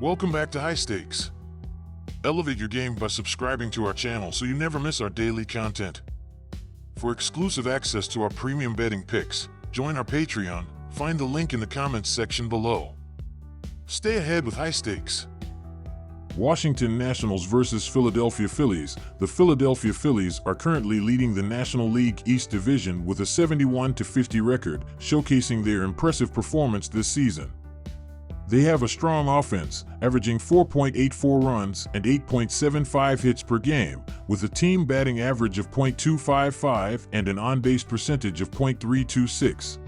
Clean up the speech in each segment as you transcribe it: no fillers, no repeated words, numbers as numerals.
Welcome back to High Stakes. Elevate your game by subscribing to our channel so you never miss our daily content. For exclusive access to our premium betting picks, join our Patreon. Find the link in the comments section below. Stay ahead with High Stakes. Washington Nationals versus Philadelphia Phillies. The Philadelphia Phillies are currently leading the National League East Division with a 71-50 record, showcasing their impressive performance this season. They have a strong offense, averaging 4.84 runs and 8.75 hits per game, with a team batting average of .255 and an on-base percentage of .326.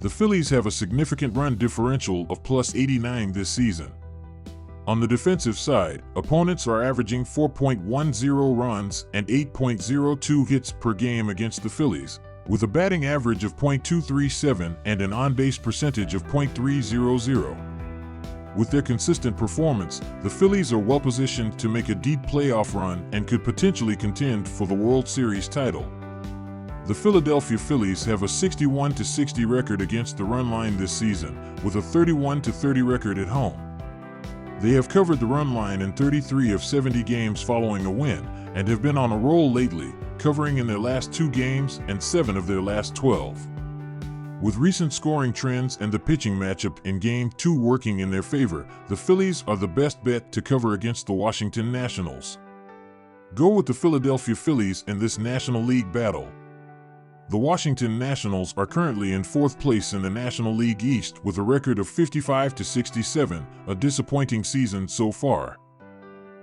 The Phillies have a significant run differential of +89 this season. On the defensive side, opponents are averaging 4.10 runs and 8.02 hits per game against the Phillies, with a batting average of .237 and an on-base percentage of .300. With their consistent performance, the Phillies are well positioned to make a deep playoff run and could potentially contend for the World Series title. The Philadelphia Phillies have a 61-60 record against the run line this season, with a 31-30 record at home. They have covered the run line in 33 of 70 games following a win, and have been on a roll lately, covering in their last 2 games and 7 of their last 12. With recent scoring trends and the pitching matchup in Game 2 working in their favor, the Phillies are the best bet to cover against the Washington Nationals. Go with the Philadelphia Phillies in this National League battle. The Washington Nationals are currently in 4th place in the National League East with a record of 55-67, a disappointing season so far.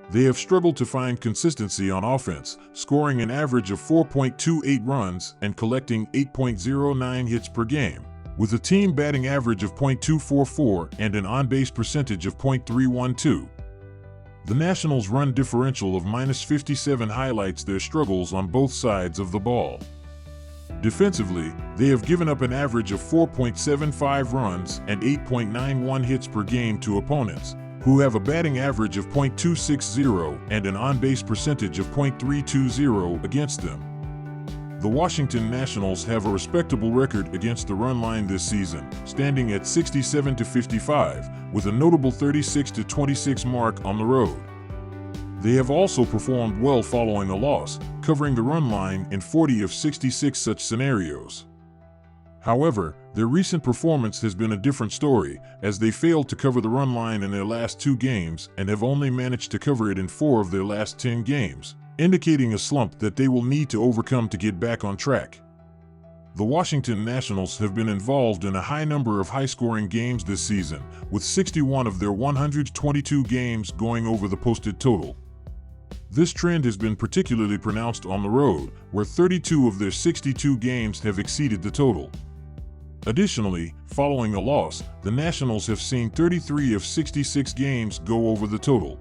They have struggled to find consistency on offense, scoring an average of 4.28 runs and collecting 8.09 hits per game, with a team batting average of .244 and an on-base percentage of .312. The Nationals' run differential of -57 highlights their struggles on both sides of the ball. Defensively, they have given up an average of 4.75 runs and 8.91 hits per game to opponents, who have a batting average of .260 and an on-base percentage of .320 against them. The Washington Nationals have a respectable record against the run line this season, standing at 67-55, with a notable 36-26 mark on the road. They have also performed well following a loss, covering the run line in 40 of 66 such scenarios. However, their recent performance has been a different story, as they failed to cover the run line in their last 2 games and have only managed to cover it in 4 of their last 10 games, indicating a slump that they will need to overcome to get back on track. The Washington Nationals have been involved in a high number of high-scoring games this season, with 61 of their 122 games going over the posted total. This trend has been particularly pronounced on the road, where 32 of their 62 games have exceeded the total. Additionally, following a loss, the Nationals have seen 33 of 66 games go over the total.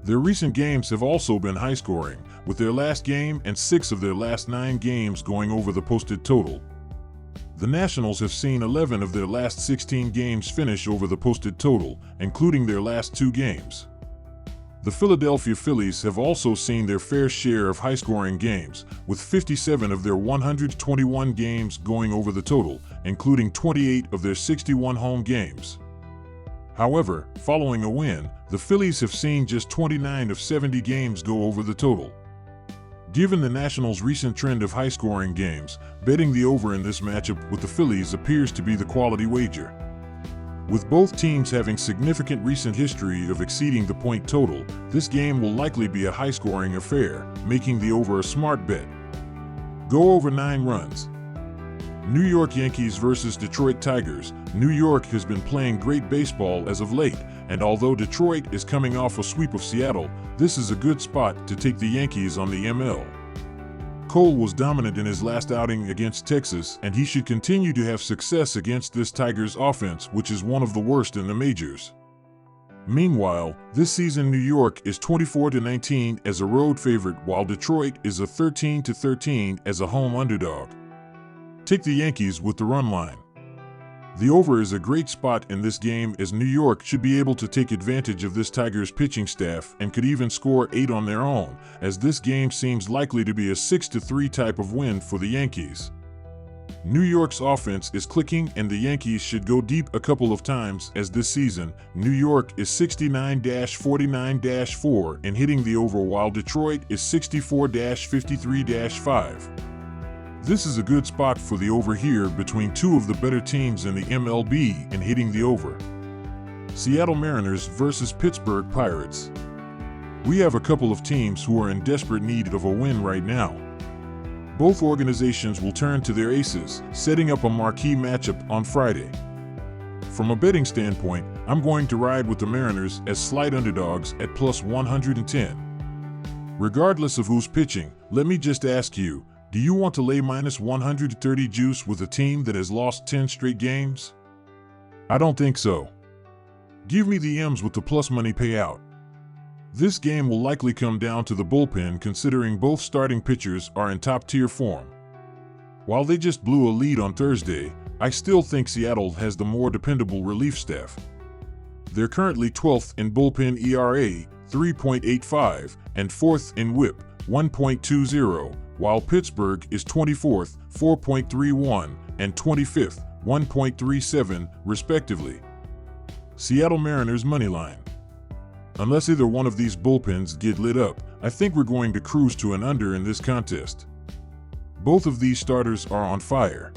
Their recent games have also been high-scoring, with their last game and 6 of their last 9 games going over the posted total. The Nationals have seen 11 of their last 16 games finish over the posted total, including their last 2 games. The Philadelphia Phillies have also seen their fair share of high-scoring games, with 57 of their 121 games going over the total, including 28 of their 61 home games. However, following a win, the Phillies have seen just 29 of 70 games go over the total. Given the Nationals' recent trend of high-scoring games, betting the over in this matchup with the Phillies appears to be the quality wager. With both teams having significant recent history of exceeding the point total, this game will likely be a high-scoring affair, making the over a smart bet. Go over 9 runs. New York Yankees versus Detroit Tigers. New York has been playing great baseball as of late, and although Detroit is coming off a sweep of Seattle, this is a good spot to take the Yankees on the ML. Cole was dominant in his last outing against Texas, and he should continue to have success against this Tigers offense, which is one of the worst in the majors. Meanwhile, this season New York is 24-19 as a road favorite, while Detroit is a 13-13 as a home underdog. Take the Yankees with the run line. The over is a great spot in this game, as New York should be able to take advantage of this Tigers pitching staff and could even score 8 on their own, as this game seems likely to be a 6-3 type of win for the Yankees. New York's offense is clicking and the Yankees should go deep a couple of times as this season. New York is 69-49-4 in hitting the over while Detroit is 64-53-5. This is a good spot for the over here between two of the better teams in the MLB in hitting the over. Seattle Mariners versus Pittsburgh Pirates. We have a couple of teams who are in desperate need of a win right now. Both organizations will turn to their aces, setting up a marquee matchup on Friday. From a betting standpoint, I'm going to ride with the Mariners as slight underdogs at plus 110. Regardless of who's pitching, let me just ask you, do you want to lay minus 130 juice with a team that has lost 10 straight games? I don't think so. Give me the M's with the plus money payout. This game will likely come down to the bullpen considering both starting pitchers are in top-tier form. While they just blew a lead on Thursday, I still think Seattle has the more dependable relief staff. They're currently 12th in bullpen ERA, 3.85, and 4th in WHIP, 1.20, while Pittsburgh is 24th, 4.31, and 25th, 1.37, respectively. Seattle Mariners moneyline. Unless either one of these bullpens get lit up, I think we're going to cruise to an under in this contest. Both of these starters are on fire.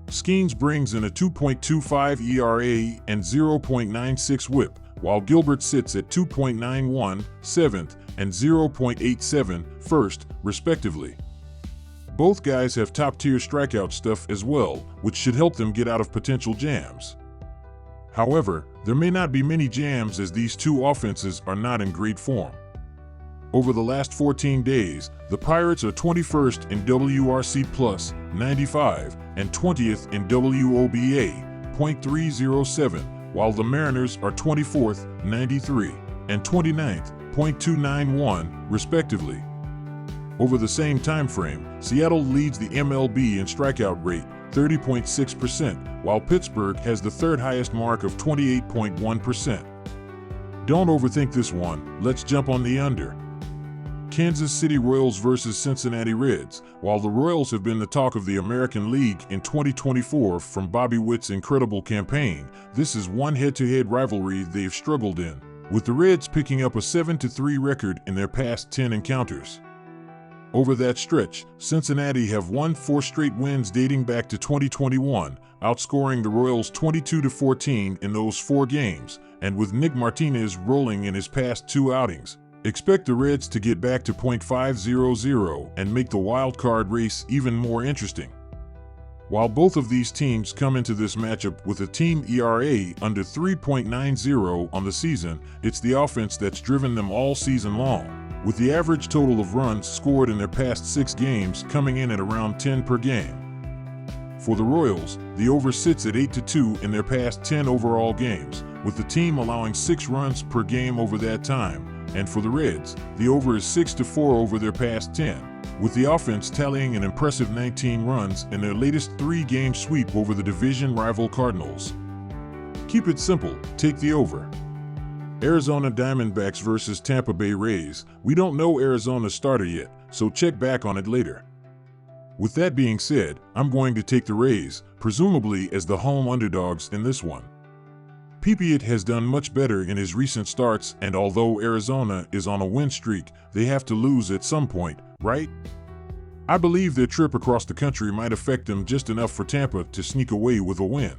Skeens brings in a 2.25 ERA and 0.96 WHIP, while Gilbert sits at 2.91, 7th, and 0.87, 1st, respectively. Both guys have top-tier strikeout stuff as well, which should help them get out of potential jams. However, there may not be many jams as these two offenses are not in great form. Over the last 14 days, the Pirates are 21st in WRC plus 95 and 20th in WOBA .307, while the Mariners are 24th, 93, and 29th, .291, respectively. Over the same time frame, Seattle leads the MLB in strikeout rate, 30.6%, while Pittsburgh has the third highest mark of 28.1%. Don't overthink this one, let's jump on the under. Kansas City Royals versus Cincinnati Reds. While the Royals have been the talk of the American League in 2024 from Bobby Witt's incredible campaign, this is one head-to-head rivalry they've struggled in, with the Reds picking up a 7-3 record in their past 10 encounters. Over that stretch, Cincinnati have won 4 straight wins dating back to 2021, outscoring the Royals 22-14 in those 4 games, and with Nick Martinez rolling in his past 2 outings, expect the Reds to get back to .500 and make the wild card race even more interesting. While both of these teams come into this matchup with a team ERA under 3.90 on the season, it's the offense that's driven them all season long, with the average total of runs scored in their past 6 games coming in at around 10 per game. For the Royals, the over sits at 8-2 in their past 10 overall games, with the team allowing 6 runs per game over that time, and for the Reds, the over is 6-4 over their past 10, with the offense tallying an impressive 19 runs in their latest 3-game sweep over the division rival Cardinals. Keep it simple, take the over. Arizona Diamondbacks versus Tampa Bay Rays. We don't know Arizona's starter yet, so check back on it later. With that being said, I'm going to take the Rays, presumably as the home underdogs in this one. Pipiet has done much better in his recent starts, and although Arizona is on a win streak, they have to lose at some point, right? I believe their trip across the country might affect them just enough for Tampa to sneak away with a win.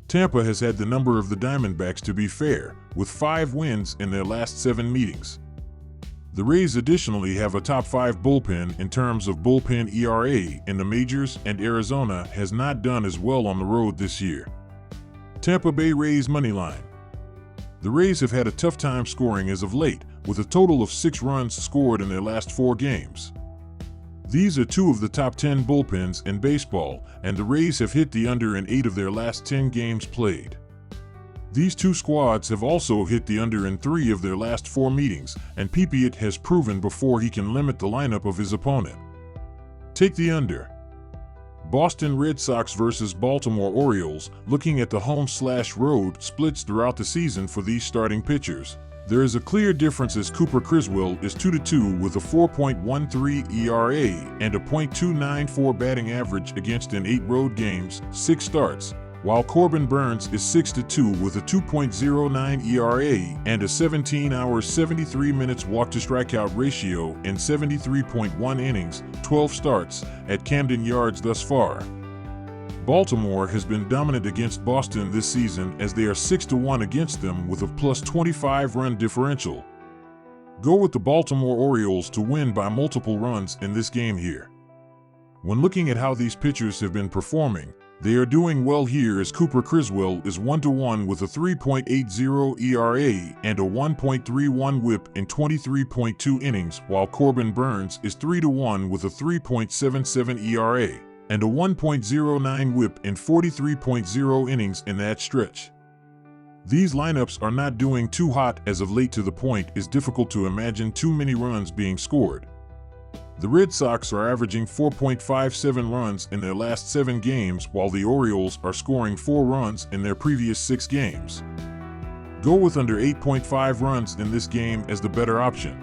Tampa has had the number of the Diamondbacks to be fair, with 5 wins in their last 7 meetings. The Rays additionally have a top 5 bullpen in terms of bullpen ERA in the majors, and Arizona has not done as well on the road this year. Tampa Bay Rays moneyline. The Rays have had a tough time scoring as of late, with a total of 6 runs scored in their last 4 games. These are 2 of the top 10 bullpens in baseball, and the Rays have hit the under in 8 of their last 10 games played. These 2 squads have also hit the under in 3 of their last 4 meetings, and Pipiet has proven before he can limit the lineup of his opponent. Take the under. Boston Red Sox versus Baltimore Orioles. Looking at the home/road splits throughout the season for these starting pitchers, There is a clear difference as Cooper Criswell is 2-2 with a 4.13 ERA and a .294 batting average against in 8 road games, 6 starts, while Corbin Burnes is 6-2 with a 2.09 ERA and a 17 hours 73 minutes walk-to-strikeout ratio in 73.1 innings, 12 starts, at Camden Yards thus far. Baltimore has been dominant against Boston this season as they are 6-1 against them with a +25 run differential. Go with the Baltimore Orioles to win by multiple runs in this game here. When looking at how these pitchers have been performing, they are doing well here as Cooper Criswell is 1-1 with a 3.80 ERA and a 1.31 WHIP in 23.2 innings, while Corbin Burnes is 3-1 with a 3.77 ERA and a 1.09 WHIP in 43.0 innings in that stretch. These lineups are not doing too hot as of late, to the point it's difficult to imagine too many runs being scored. The Red Sox are averaging 4.57 runs in their last 7 games, while the Orioles are scoring 4 runs in their previous 6 games. Go with under 8.5 runs in this game as the better option.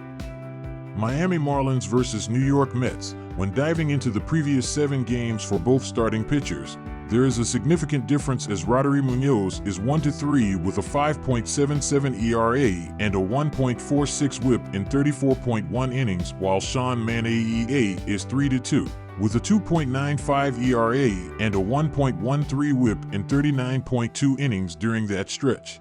Miami Marlins versus New York Mets. When diving into the previous 7 games for both starting pitchers, there is a significant difference as Roddery Munoz is 1-3 with a 5.77 ERA and a 1.46 WHIP in 34.1 innings, while Sean Manaea is 3-2 with a 2.95 ERA and a 1.13 WHIP in 39.2 innings during that stretch.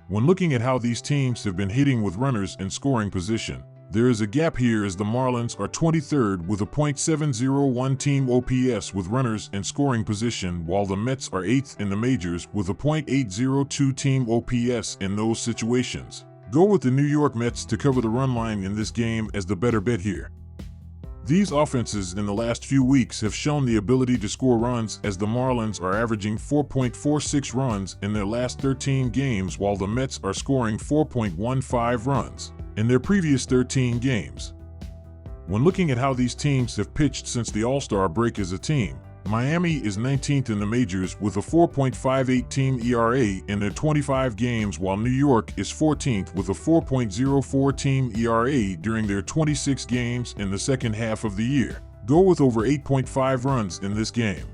When looking at how these teams have been hitting with runners in scoring position, there is a gap here as the Marlins are 23rd with a .701 team OPS with runners in scoring position, while the Mets are 8th in the majors with a .802 team OPS in those situations. Go with the New York Mets to cover the run line in this game as the better bet here. These offenses in the last few weeks have shown the ability to score runs as the Marlins are averaging 4.46 runs in their last 13 games, while the Mets are scoring 4.15 runs in their previous 13 games. When looking at how these teams have pitched since the All-Star break as a team, Miami is 19th in the majors with a 4.58 team ERA in their 25 games, while New York is 14th with a 4.04 team ERA during their 26 games in the second half of the year. Go with over 8.5 runs in this game.